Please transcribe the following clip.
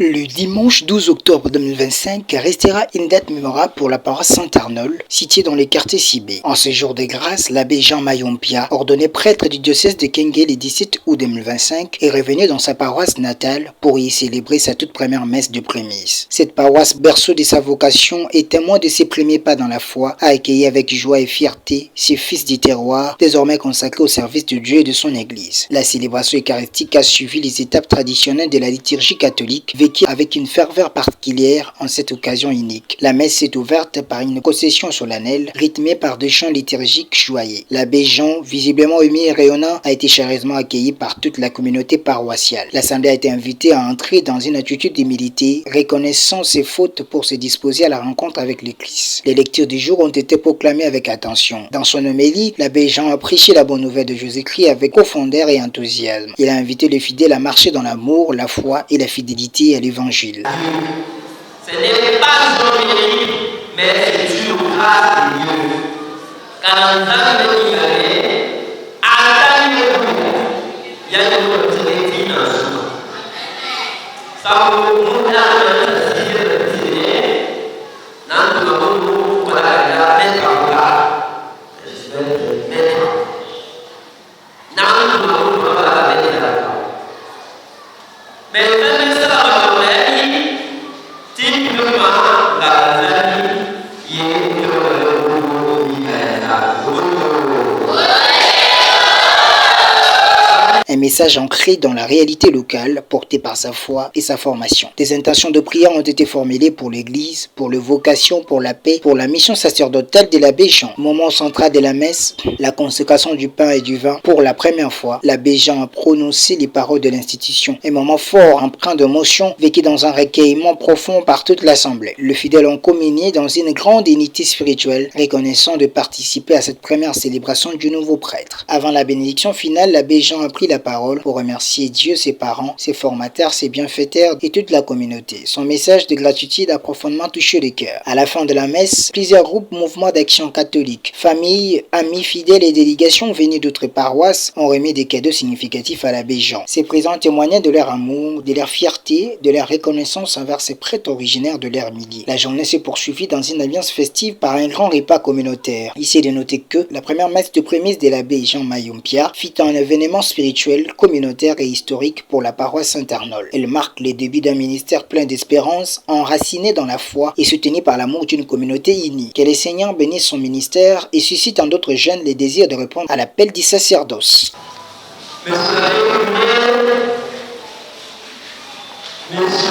Le dimanche 12 octobre 2025 restera une date mémorable pour la paroisse Saint-Arnold, située dans les quartiers Cibé. En ce jour de grâce, l'abbé Jean Mayompia, ordonné prêtre du diocèse de Kengué le 17 août 2025, est revenu dans sa paroisse natale pour y célébrer sa toute première messe de prémisse. Cette paroisse, berceau de sa vocation et témoin de ses premiers pas dans la foi, a accueilli avec joie et fierté ses fils du terroir, désormais consacrés au service de Dieu et de son Église. La célébration eucharistique a suivi les étapes traditionnelles de la liturgie catholique, avec une ferveur particulière en cette occasion unique. La messe s'est ouverte par une procession solennelle rythmée par des chants liturgiques joyeux. L'abbé Jean, visiblement ému et rayonnant, a été chaleureusement accueilli par toute la communauté paroissiale. L'assemblée a été invitée à entrer dans une attitude d'humilité, reconnaissant ses fautes pour se disposer à la rencontre avec l'Église. Les lectures du jour ont été proclamées avec attention. Dans son homélie, l'abbé Jean a prêché la bonne nouvelle de Jésus-Christ avec profondeur et enthousiasme. Il a invité les fidèles à marcher dans l'amour, la foi et la fidélité à l'Évangile. Ce n'est pas une mérite, mais c'est une grâce de Dieu. Quand nous avons il y a une opportunité dans ce monde. Ça vous montre un message ancré dans la réalité locale, porté par sa foi et sa formation. Des intentions de prière ont été formulées pour l'Église, pour les vocations, pour la paix, pour la mission sacerdotale de l'abbé Jean. Moment central de la messe, la consécration du pain et du vin. Pour la première fois, l'abbé Jean a prononcé les paroles de l'institution. Un moment fort, empreint d'émotion, vécu dans un recueillement profond par toute l'assemblée. Le fidèle ont communié dans une grande unité spirituelle, reconnaissant de participer à cette première célébration du nouveau prêtre. Avant la bénédiction finale, l'abbé Jean a pris la parole pour remercier Dieu, ses parents, ses formateurs, ses bienfaiteurs et toute la communauté. Son message de gratitude a profondément touché les cœurs. À la fin de la messe, plusieurs groupes, mouvements d'action catholique, familles, amis fidèles et délégations venus d'autres paroisses ont remis des cadeaux significatifs à l'abbé Jean. Ces présents témoignaient de leur amour, de leur fierté, de leur reconnaissance envers ces prêtres originaires de leur milieu. La journée s'est poursuivie dans une ambiance festive par un grand repas communautaire. Ici est de noter que la première messe de prémisse de l'abbé Jean Mayompia fit un événement spirituel, communautaire et historique pour la paroisse Saint-Arnold. Elle marque le début d'un ministère plein d'espérance, enraciné dans la foi et soutenu par l'amour d'une communauté unie. Que le Seigneur bénisse son ministère et suscite en d'autres jeunes le désir de répondre à l'appel du sacerdoce. Messieurs,